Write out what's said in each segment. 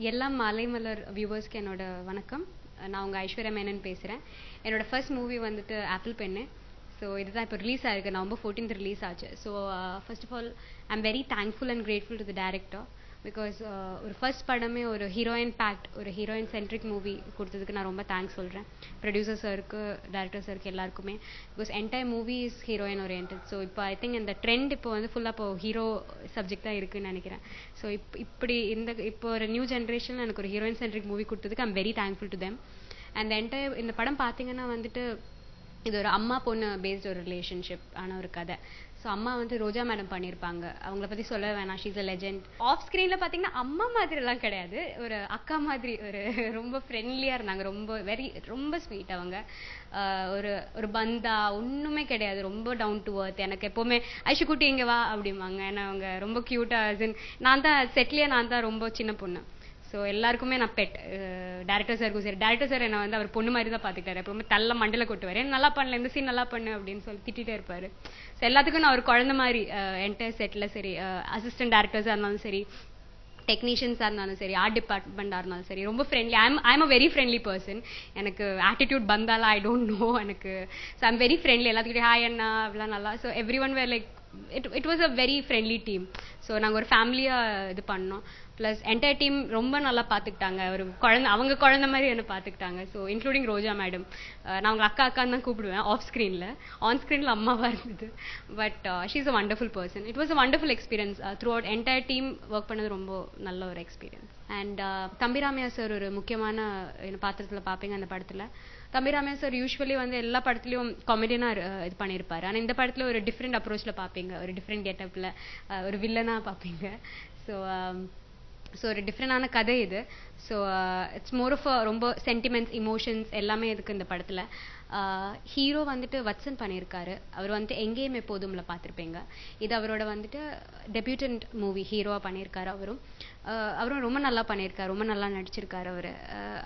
எல்லா மாலைமலர் வியூவர்ஸ்க்கு என்னோட வணக்கம். நான் உங்கள் ஐஸ்வர்யா மேனன் பேசுகிறேன். என்னோட ஃபர்ஸ்ட் மூவி வந்துட்டு ஆப்பிள் பெண்ணு. ஸோ இதுதான் இப்போ ரிலீஸ் ஆயிருக்கு. நவம்பர் 14th ரிலீஸ் ஆச்சு. So first of all I am very thankful and grateful to the director. Because ஒரு ஃபர்ஸ்ட் படமே ஒரு ஹீரோயின் பேக்ட், ஒரு ஹீரோயின் சென்ட்ரிக் மூவி கொடுத்ததுக்கு நான் ரொம்ப தேங்க்ஸ் சொல்கிறேன். ப்ரொடியூசர் சாருக்கு, டேரக்டர் சாருக்கு, எல்லாருக்குமே. Because entire movie is heroine oriented. So இப்போ ஐ திங்க் இந்த ட்ரெண்ட் இப்போ வந்து ஃபுல்லாக இப்போ ஹீரோ சப்ஜெக்ட் தான் இருக்குன்னு நினைக்கிறேன். ஸோ இப்படி இப்போ ஒரு நியூ ஜென்ரேஷனில் எனக்கு ஒரு ஹீரோயின் சென்ட்ரிக் மூவி கொடுத்ததுக்கு ஐ am very thankful to them. And entire இந்த படம் பார்த்தீங்கன்னா வந்துட்டு இது ஒரு அம்மா பொண்ணு பேஸ்ட் ஒரு ரிலேஷன்ஷிப் ஆன ஒரு கதை. ஸோ அம்மா வந்து ரோஜா மேடம் பண்ணியிருப்பாங்க. அவங்கள பற்றி சொல்ல வேணாம், ஷீஸ் அ லெஜெண்ட். ஆஃப் ஸ்க்ரீனில் பார்த்தீங்கன்னா அம்மா மாதிரிலாம் கிடையாது, ஒரு அக்கா மாதிரி, ஒரு ரொம்ப ஃப்ரெண்ட்லியாக இருந்தாங்க. ரொம்ப ஸ்வீட். அவங்க ஒரு ஒரு பந்தா ஒன்றுமே கிடையாது, ரொம்ப டவுன் டு அர்த். எனக்கு எப்போவுமே ஐஷுக்குட்டி இங்கே வா அப்படிம்பாங்க. ஏன்னா அவங்க ரொம்ப க்யூட்டாக, நான் தான் செட்லேயே நான் தான் ரொம்ப சின்ன பொண்ணு. ஸோ எல்லாருக்குமே நான் பெட். டேரக்டர் சாருக்கும் சரி, டேரக்டர் சார் என்னை வந்து அவர் பொண்ணு மாதிரி தான் பார்த்துக்கிட்டாரு. எப்பவுமே தள்ள மண்டல கொட்டுவார், என்ன நல்லா பண்ணல, இந்த சீன் நல்லா பண்ணு அப்படின்னு சொல்லி திட்டிகிட்டே இருப்பார். ஸோ எல்லாத்துக்கும் நான் ஒரு குழந்தை மாதிரி. என்டையர் செட்டில் சரி, அசிஸ்டன்ட் டேரக்டர்ஸாக இருந்தாலும் சரி, டெக்னீஷியன்ஸாக இருந்தாலும் சரி, ஆர்ட் டிபார்ட்மெண்ட்டாக இருந்தாலும் சரி, ரொம்ப friendly. I'm a very friendly person. எனக்கு ஆட்டிடியூட் பந்தாலாம் ஐ டோன்ட் நோ எனக்கு. So I'm very friendly. எல்லாத்துக்கிட்டே ஹாய் அண்ணா அப்படிலாம் நல்லா. So everyone were like it was a very friendly team. So நாங்கள் ஒரு ஃபேமிலியாக இது பண்ணோம். ப்ளஸ் என்டையர் டீம் ரொம்ப நல்லா பார்த்துக்கிட்டாங்க. ஒரு அவங்க குழந்தை மாதிரி என்ன பார்த்துக்கிட்டாங்க. ஸோ இன்க்ளூடிங் ரோஜா மேடம். நான் அவங்க அக்கான்னு தான் கூப்பிடுவேன் ஆஃப் ஸ்க்ரீனில். ஆன் ஸ்க்ரீனில் அம்மாவாக இருந்தது. But she is a wonderful person. It was a wonderful experience. Through out entire team work பண்ணது ரொம்ப நல்ல ஒரு எக்ஸ்பீரியன்ஸ். அண்ட் தம்பிராமையா சார் ஒரு முக்கியமான பாத்திரத்தில் பார்ப்பீங்க அந்த படத்தில். தம்பிராமையா சார் யூஸ்வலி வந்து எல்லா படத்துலையும் காமெடியனாக இது பண்ணியிருப்பாரு. ஆனால் இந்த படத்தில் ஒரு டிஃப்ரெண்ட் அப்ரோச்சில் பார்ப்பீங்க, ஒரு டிஃப்ரெண்ட் கெட்டப்பில், ஒரு வில்லனாக பார்ப்பீங்க. ஸோ ஒரு டிஃப்ரெண்டான கதை இது. ஸோ இட்ஸ் மோர் ஆஃப் ரொம்ப சென்டிமெண்ட்ஸ், இமோஷன்ஸ் எல்லாமே இருக்குது இந்த படத்தில். ஹீரோ வந்துட்டு வத்சன் பண்ணியிருக்காரு. அவர் வந்துட்டு எங்கேயும் எப்போதும்ல பார்த்துருப்பீங்க. இது அவரோட வந்துட்டு டெபியூட்டன்ட் மூவி ஹீரோவாக பண்ணியிருக்காரு. அவரும் ரொம்ப நல்லா பண்ணியிருக்காரு, ரொம்ப நல்லா நடிச்சிருக்காரு அவர்.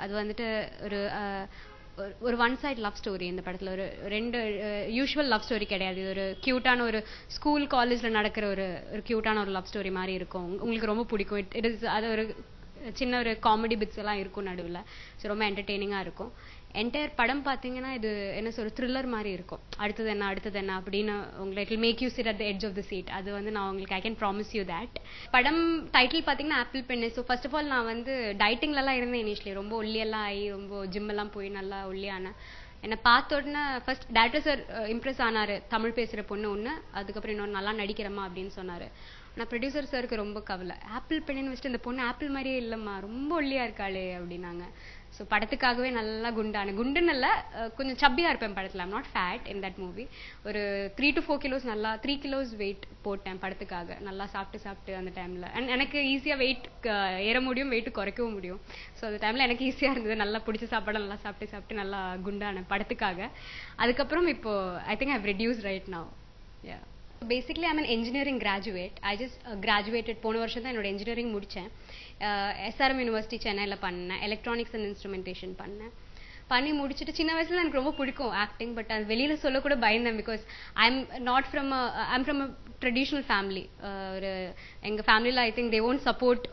அது வந்துட்டு ஒரு ஒன் சைட் லவ் ஸ்டோரி இந்த படத்தில். ஒரு ரெண்டு யூஷுவல் லவ் ஸ்டோரி கிடையாது. இது ஒரு க்யூட்டான ஒரு ஸ்கூல் காலேஜில் நடக்கிற ஒரு க்யூட்டான ஒரு லவ் ஸ்டோரி மாதிரி இருக்கும். உங்களுக்கு ரொம்ப பிடிக்கும். இட் இஸ் அது ஒரு சின்ன ஒரு காமெடி பிட்ஸ் எல்லாம் இருக்கும் நடுவில். ஸோ ரொம்ப என்டர்டெய்னிங்காக இருக்கும். என்டையர் படம் பார்த்தீங்கன்னா இது என்ன சொல்ற த்ரில்லர் மாதிரி இருக்கும். அடுத்தது என்ன அப்படின்னு உங்களை it will make you sit at the edge of the seat. அது வந்து நான் உங்களுக்கு I can promise you that. படம் டைட்டில் பார்த்தீங்கன்னா Apple Pennu. So first of all நான் வந்து டயட்டிங்லலாம் இருந்தேன் இனிஷியலி. ரொம்ப ஒல்லியெல்லாம் ஆகி ரொம்ப ஜிம்மெல்லாம் போய் நல்லா ஒல்லியானேன். என்னை பார்த்த உடனே ஃபர்ஸ்ட் டேரக்டர் சார் இம்ப்ரெஸ் ஆனார். தமிழ் பேசுகிற பொண்ணு ஒன்று, அதுக்கப்புறம் இன்னொன்று நல்லா நடிக்கிறமா அப்படின்னு சொன்னார். நான் ப்ரொடியூசர் சாருக்கு ரொம்ப கவலை. ஆப்பிள் பெண்ணுன்னு வச்சுட்டு இந்த பொண்ணு ஆப்பிள் மாதிரியே இல்லைம்மா, ரொம்ப ஒல்லியாக இருக்காளே அப்படின்னாங்க. ஸோ படத்துக்காகவே நல்லா குண்டுன்னு இல்லை, கொஞ்சம் சப்பியாக இருப்பேன் படத்தில். I'm not fat in that movie. ஒரு 3 to 4 kilos நல்லா 3 kilos வெயிட் போட்டேன் படத்துக்காக. நல்லா சாப்பிட்டு அந்த டைமில். அண்ட் எனக்கு ஈஸியாக வெயிட் ஏற முடியும், வெயிட் குறைக்கவும் முடியும். ஸோ அந்த டைமில் எனக்கு ஈஸியாக இருந்தது. நல்லா பிடிச்ச சாப்பாடு நல்லா சாப்பிட்டு நல்லா குண்டானேன் படத்துக்காக. அதுக்கப்புறம் இப்போ I think I've reduce right now. Basically I'm an engineering graduate. I just graduated. போன வருஷம் தான் என்னோட இன்ஜினியரிங் முடித்தேன். SRM யூனிவர்சிட்டி சென்னையில் பண்ணேன். எலக்ட்ரானிக்ஸ் அண்ட் இன்ஸ்ட்ருமெண்டேஷன் பண்ணி முடிச்சுட்டு சின்ன வயசுல எனக்கு ரொம்ப பிடிக்கும் ஆக்டிங். பட் அது வெளியில் சொல்லக்கூட பயந்தேன். Because I'm from a traditional family. ஒரு எங்கள் ஃபேமிலியில் I think they won't support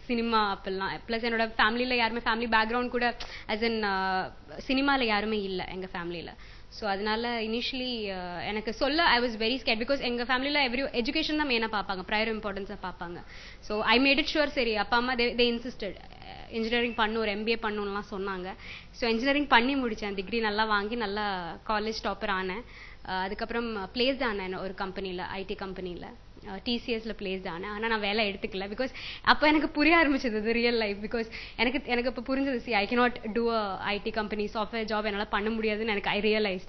cinema அப்பெல்லாம். ப்ளஸ் என்னோட ஃபேமிலியில் யாருமே ஃபேமிலி பேக்ரவுண்ட் கூட ஆஸ் இன் சினிமாவில் யாருமே இல்லை எங்கள் ஃபேமிலியில். ஸோ அதனால இனிஷியலி எனக்கு சொல்ல I was very scared. Because எங்கள் ஃபேமிலியில் எஜுகேஷன் தான் மெயினாக பார்ப்பாங்க, ப்ரையர் இம்பார்ட்டன்ஸாக பார்ப்பாங்க. So I made it sure. சரி, அப்பா அம்மா தே இன்சிஸ்டட் இன்ஜினியரிங் ஒரு MBA பண்ணணும்லாம் சொன்னாங்க. ஸோ இன்ஜினியரிங் பண்ணி முடித்தேன். டிகிரி நல்லா வாங்கி நல்லா காலேஜ் டாப்பர் ஆனேன். அதுக்கப்புறம் பிளேஸ்ட் ஆனேன் ஒரு கம்பெனியில், IT கம்பெனியில், TCSல பிளேஸ்ட் ஆனேன். ஆனால் நான் வேலை எடுத்துக்கல. பிகாஸ் அப்போ எனக்கு புரிய ஆரம்பிச்சது ரியல் லைஃப். பிகாஸ் எனக்கு இப்போ புரிஞ்சது, I cannot do a IT company software job என்னால் பண்ண முடியாதுன்னு எனக்கு ஐ ரியலைஸ்.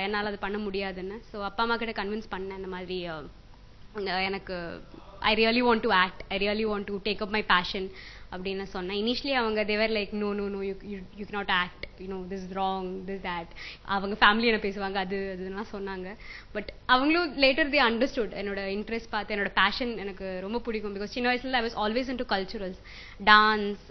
என்னால் அது பண்ண முடியாதுன்னு. ஸோ அப்பா அம்மா கிட்ட கன்வின்ஸ் பண்ணேன். இந்த மாதிரி எனக்கு I really want to act, I really want to take up my passion அப்படின்னு சொன்னேன். இனிஷியலி அவங்க they were like no you cannot act, this is wrong, this that. அவங்க ஃபேமிலி என்ன பேசுவாங்க, அதுலாம் சொன்னாங்க. பட் அவங்களும் லேட்டர் தே அண்டர்ஸ்டுட் என்னோட இன்ட்ரெஸ்ட் பார்த்து. என்னோட பேஷன் எனக்கு ரொம்ப பிடிக்கும். பிகாஸ் சின்ன வயசுல I was always into culturals, dance,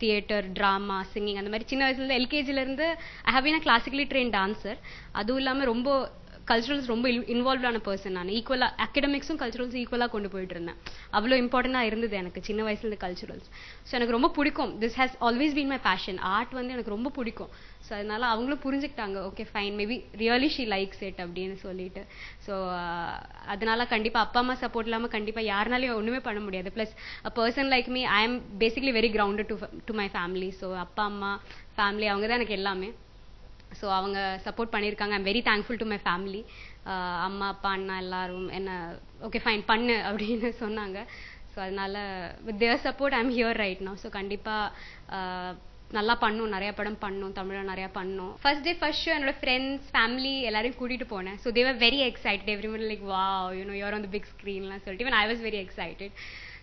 theatre, drama, singing. அந்த மாதிரி சின்ன வயசுலேருந்து LKGலேருந்து I have been a classically train dancer. அதுவும் இல்லாமல் ரொம்ப கல்ச்சுரல்ஸ் ரொம்ப இன்வால்வ்டான பர்சன். நான் ஈக்குவலாக அகடமிக்ஸும் கல்ச்சுரல்ஸ் ஈக்குவலாக கொண்டு போயிட்டு இருந்தேன். அவ்வளோ இம்பார்ட்டண்டாக இருந்தது எனக்கு சின்ன வயசுலேருந்து கல்ச்சுரல்ஸ். ஸோ எனக்கு ரொம்ப பிடிக்கும். This has always been my passion. Art வந்து எனக்கு ரொம்ப பிடிக்கும். ஸோ அதனால அவங்களும் புரிஞ்சுக்கிட்டாங்க, okay fine, maybe really she likes it அப்படின்னு சொல்லிட்டு. ஸோ அதனால கண்டிப்பாக அப்பா அம்மா சப்போர்ட் இல்லாமல் கண்டிப்பாக யாருனாலையும் ஒன்றுமே பண்ண முடியாது. Plus a person like me, I am basically very grounded to my family. So அப்பா அம்மா ஃபேமிலி அவங்க தான் எனக்கு எல்லாமே. ஸோ அவங்க சப்போர்ட் பண்ணியிருக்காங்க. I'm very thankful to my family. அம்மா அப்பா அண்ணா எல்லாரும் என்ன ஓகே ஃபைன் பண்ணு அப்படின்னு சொன்னாங்க. ஸோ அதனால with their support I'm here right now. So கண்டிப்பாக நல்லா பண்ணும், நிறைய படம் பண்ணும், தமிழில் நிறையா பண்ணும். ஃபர்ஸ்ட் டே ஃபர்ஸ்ட் ஷோ என்னோட ஃப்ரெண்ட்ஸ் ஃபேமிலி எல்லாரையும் கூட்டிகிட்டு போனேன். So they were very excited. Everyone like wow, you're on the பிக் ஸ்க்ரீன்லாம் சொல்லிட்டு even I was very excited.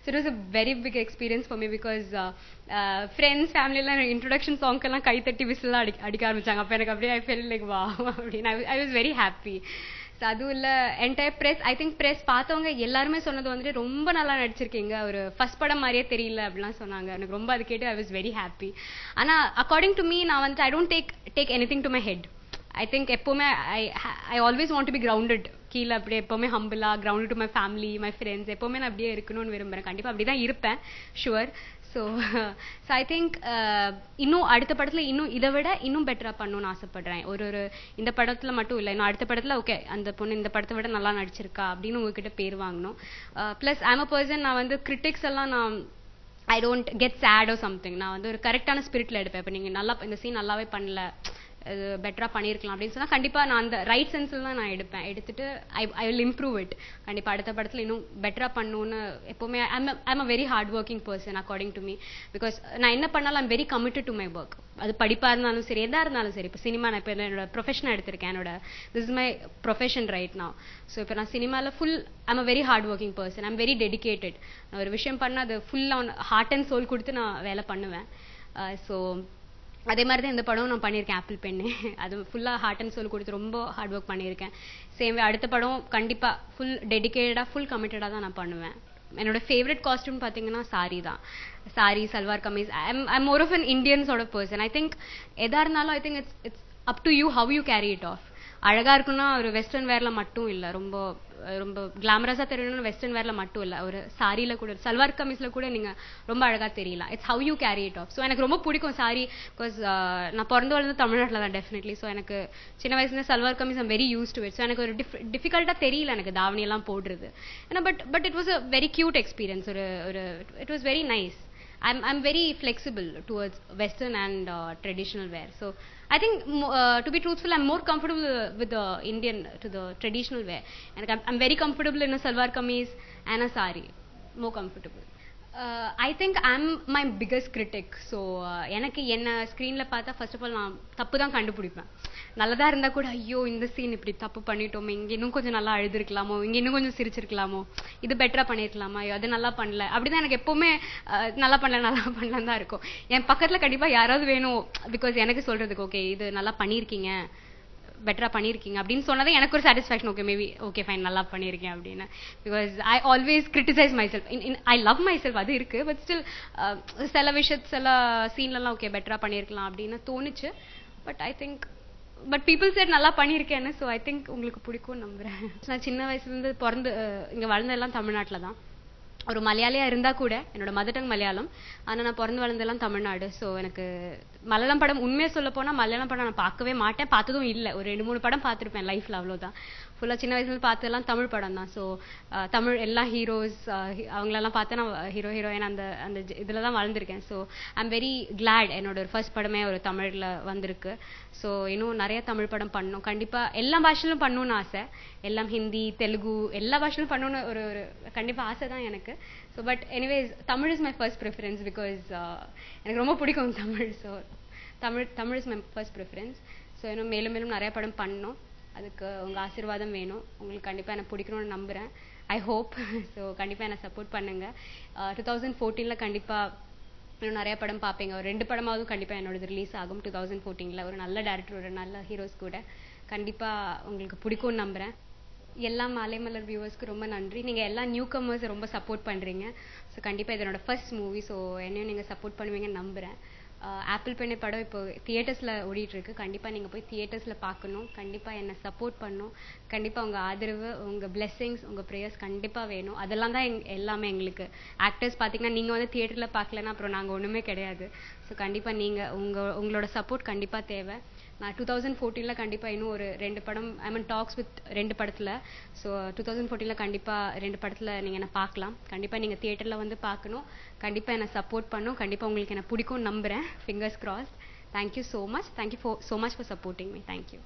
So it was a very big experience for me because friends, family எல்லாம் introduction சாங்க்கெல்லாம் கை தட்டி விசிலாம் அடிக்க ஆரம்பிச்சாங்க. அப்போ எனக்கு அப்படியே ஐ ஃபெல் லைக் வா அப்படின்னு ஐ வாஸ் வெரி ஹாப்பி. ஸோ அதுவும் இல்லை entire press, I think press பார்த்தவங்க எல்லாருமே சொன்னது வந்துட்டு ரொம்ப நல்லா நடிச்சிருக்கீங்க, ஒரு ஃபர்ஸ்ட் படம் மாதிரியே தெரியல அப்படிலாம் சொன்னாங்க. எனக்கு ரொம்ப அது கேட்டு ஐ வாஸ் வெரி ஹாப்பி. ஆனால் அக்கார்டிங் டு மீ நான் வந்துட்டு I don't take anything to my head. I think எப்போவுமே I always want to be grounded. கீழே அப்படியே எப்போவுமே ஹம்பிளாக grounded to my family, my friends, எப்போவுமே நான் அப்படியே இருக்கணும்னு விரும்புகிறேன். கண்டிப்பாக அப்படி தான் இருப்பேன், ஷுவர். ஸோ ஐ திங்க் இன்னும் அடுத்த படத்தில் இன்னும் இதை விட இன்னும் பெட்டராக பண்ணணும்னு ஆசைப்படுறேன். ஒரு இந்த படத்தில் மட்டும் இல்லை, இன்னும் அடுத்த படத்தில் ஓகே அந்த பொண்ணு இந்த படத்தை விட நல்லா நடிச்சிருக்கா அப்படின்னு உங்ககிட்ட பேர் வாங்கணும். ப்ளஸ் ஐம் அ பர்சன், நான் வந்து கிரிட்டிக்ஸ் எல்லாம் நான் I don't get sad or something. நான் வந்து ஒரு கரெக்டான ஸ்பிரிட்டில் எடுப்பேன். இப்போ நீங்கள் நல்லா இந்த சீன் நல்லாவே பண்ணல, இது பெட்டராக பண்ணியிருக்கலாம் அப்படின்னு சொன்னால் கண்டிப்பாக நான் அந்த ரைட் சென்ஸில் தான் நான் எடுத்துட்டு ஐ வில் இம்ப்ரூவ் இட். கண்டிப்பாக அடுத்த படத்தில் இன்னும் பெட்டராக பண்ணணுன்னு எப்போவுமே I'm a very hard working person according to me. Because நான் என்ன பண்ணாலும் I'm very committed to my work. அது படிப்பாக இருந்தாலும் சரி, எதாக இருந்தாலும் சரி. இப்போ சினிமா நான் இப்போ என்னோட ப்ரொஃபஷனை எடுத்திருக்கேன், this is my profession right now. So இப்போ நான் சினிமாவில் I'm a very hard working person. I'm very dedicated. நான் ஒரு விஷயம் பண்ணால் அது ஃபுல்லாக ஹார்ட் அண்ட் சோல் கொடுத்து நான் வேலை பண்ணுவேன். ஸோ அதே மாதிரி தான் இந்த படம் நான் பண்ணியிருக்கேன், ஆப்பிள் பெண்ணு. அது ஃபுல்லாக ஹார்ட் அண்ட் சோல் கொடுத்து ரொம்ப ஹார்ட் ஒர்க் பண்ணியிருக்கேன். சேம் அடுத்த படம் கண்டிப்பாக ஃபுல் டெடிக்கேட்டடாக ஃபுல் கமிட்டடாக தான் நான் பண்ணுவேன். என்னோட ஃபேவரட் காஸ்டியூம் பார்த்தீங்கன்னா சாரி தான். Sari, salwar kameez. I more of an இண்டியன்ஸோட பர்சன். ஐ திங்க் எதாக இருந்தாலும் I think it's up to you how you carry it off. அழகாக இருக்குன்னா ஒரு வெஸ்டர்ன் வேரில் மட்டும் இல்லை, ரொம்ப ரொம்ப கிளாமரஸாக தெரியணும்னு வெஸ்டர்ன் வேரில் மட்டும் இல்லை, ஒரு சாரியில் கூட சல்வார் கமீஸில் கூட நீங்கள் ரொம்ப அழகாக தெரியலாம். It's have you carry it of. So எனக்கு ரொம்ப பிடிக்கும் சாரி. பிகாஸ் நான் பிறந்து வளர்ந்து தமிழ்நாட்டில் தான் டெஃபினெட்லி. ஸோ எனக்கு சின்ன வயசுலேருந்து salwar kameez I'm very use to it. So எனக்கு ஒரு டிஃபிகல்ட்டாக தெரியல எனக்கு தாவணியெல்லாம் போடுறது. ஏன்னா but it was a very cute experience. It was very nice. I'm very flexible towards Western and traditional wear. So I think to be truthful, I'm more comfortable with the Indian to the traditional wear. And I'm very comfortable in a salwar kameez and a sari. More comfortable. I think I'm my biggest critic. So எனக்கு என்ன ஸ்க்ரீனில் பார்த்தா first of all நான் தப்பு தான் கண்டுபிடிப்பேன். நல்லதாக இருந்தால் கூட ஐயோ இந்த சீன் இப்படி தப்பு பண்ணிட்டோமே, இங்கே இன்னும் கொஞ்சம் நல்லா அழுதுருக்கலாமோ, இங்கே இன்னும் கொஞ்சம் சிரிச்சிருக்கலாமோ, இது பெட்டராக பண்ணியிருக்கலாமா, அது நல்லா பண்ணல, அப்படி தான் எனக்கு எப்போவுமே நல்லா பண்ணலாம் தான் இருக்கும். என் பக்கத்தில் கண்டிப்பாக யாராவது வேணும், பிகாஸ் எனக்கு சொல்கிறதுக்கு ஓகே இது நல்லா பண்ணியிருக்கீங்க, பெட்டராக பண்ணியிருக்கீங்க அப்படின்னு சொன்னது எனக்கு ஒரு satisfaction. Okay maybe okay fine நல்லா பண்ணியிருக்கேன் அப்படின்னு. Because I always criticise my self. I love my self, அது இருக்குது. பட் ஸ்டில் சில சில சீன்லலாம் ஓகே பெட்டராக பண்ணியிருக்கலாம் அப்படின்னு தோணுச்சு. But I think people side நல்லா பண்ணியிருக்கேன்னு. ஸோ ஐ திங்க் உங்களுக்கு பிடிக்கும்னு நம்புகிறேன். நான் சின்ன வயசுலேருந்து பிறந்து இங்கே வளர்ந்ததெல்லாம் தமிழ்நாட்டில் தான். ஒரு மலையாளியாக இருந்தால் கூட என்னோட மதர் டங் மலையாளம், ஆனால் நான் பிறந்து வளர்ந்தெல்லாம் தமிழ்நாடு. ஸோ எனக்கு மலையாளம் படம் உண்மையாக சொல்ல போனால் மலையாளம் படம் நான் பார்க்கவே மாட்டேன், பார்த்ததும் இல்லை. ஒரு 2-3 படம் பார்த்துருப்பேன் லைஃப்பில், அவ்வளோதான். ஃபுல்லாக சின்ன வயசுல பார்த்ததெல்லாம் தமிழ் படம் தான். ஸோ தமிழ் எல்லா ஹீரோஸ் அவங்களெல்லாம் பார்த்து நான் ஹீரோயின் அந்த இதில் தான் வளர்ந்துருக்கேன். ஸோ ஐம் வெரி கிளாட் என்னோட ஒரு ஃபர்ஸ்ட் படமே ஒரு தமிழில் வந்திருக்கு. ஸோ இன்னும் நிறைய தமிழ் படம் பண்ணணும், கண்டிப்பாக எல்லா பாஷையிலும் பண்ணணும்னு ஆசை. எல்லாம் ஹிந்தி, தெலுங்கு எல்லா பாஷையிலும் பண்ணணும்னு ஒரு கண்டிப்பாக ஆசை தான் எனக்கு. So but anyways Tamil is my first preference. Because எனக்கு ரொம்ப பிடிக்கும் Tamil. So Tamil is my first preference. So இன்னும் மேலும் மேலும் நிறைய படம் பண்ணணும், அதுக்கு உங்கள் ஆசீர்வாதம் வேணும். உங்களுக்கு கண்டிப்பாக எனக்கு பிடிக்கணும்னு நம்புகிறேன். I hope. ஸோ கண்டிப்பாக என்னை சப்போர்ட் பண்ணுங்கள். 2014 கண்டிப்பாக இன்னும் நிறைய படம் பார்ப்பீங்க. ஒரு 2 படமாவது கண்டிப்பாக என்னோடது ரிலீஸ் ஆகும் 2014. ஒரு நல்ல டேரக்டர், ஒரு நல்ல ஹீரோஸ் கூட. கண்டிப்பாக உங்களுக்கு பிடிக்கும்னு நம்புகிறேன். எல்லா மாலைமலர் வியூவர்ஸ்க்கு ரொம்ப நன்றி. நீங்கள் எல்லா நியூ கமர்ஸ் ரொம்ப சப்போர்ட் பண்ணுறீங்க. ஸோ கண்டிப்பாக இதனோட ஃபர்ஸ்ட் மூவி. ஸோ என்னையும் நீங்கள் சப்போர்ட் பண்ணுவீங்கன்னு நம்புகிறேன். ஆப்பிள் பெண்ணை படம் இப்போ தியேட்டர்ஸில் ஓடிட்டுருக்கு. கண்டிப்பாக நீங்கள் போய் தியேட்டர்ஸில் பார்க்கணும். கண்டிப்பாக என்னை சப்போர்ட் பண்ணணும். கண்டிப்பாக உங்கள் ஆதரவு, உங்கள் பிளெஸ்ஸிங்ஸ், உங்கள் ப்ரேயர்ஸ் கண்டிப்பாக வேணும். அதெல்லாம் தான் எல்லாமே எங்களுக்கு. ஆக்டர்ஸ் பார்த்தீங்கன்னா நீங்கள் வந்து தியேட்டரில் பார்க்கலன்னா அப்புறம் நாங்கள் ஒன்றுமே கிடையாது. ஸோ கண்டிப்பாக நீங்கள் உங்களோட சப்போர்ட் கண்டிப்பாக தேவை. நான் 2014 கண்டிப்பாக இன்னும் ஒரு 2 படம் டாக்ஸ் வித் 2 படத்தில். ஸோ 2014 கண்டிப்பாக 2 படத்தில் நீங்கள் என்னை பார்க்கலாம். கண்டிப்பாக நீங்கள் தியேட்டரில் வந்து பார்க்கணும். கண்டிப்பாக என்னை சப்போர்ட் பண்ணணும். கண்டிப்பாக உங்களுக்கு என்னை பிடிக்கும் நம்புகிறேன். Fingers crossed. Thank you so much. Thank you so much for supporting me. Thank you.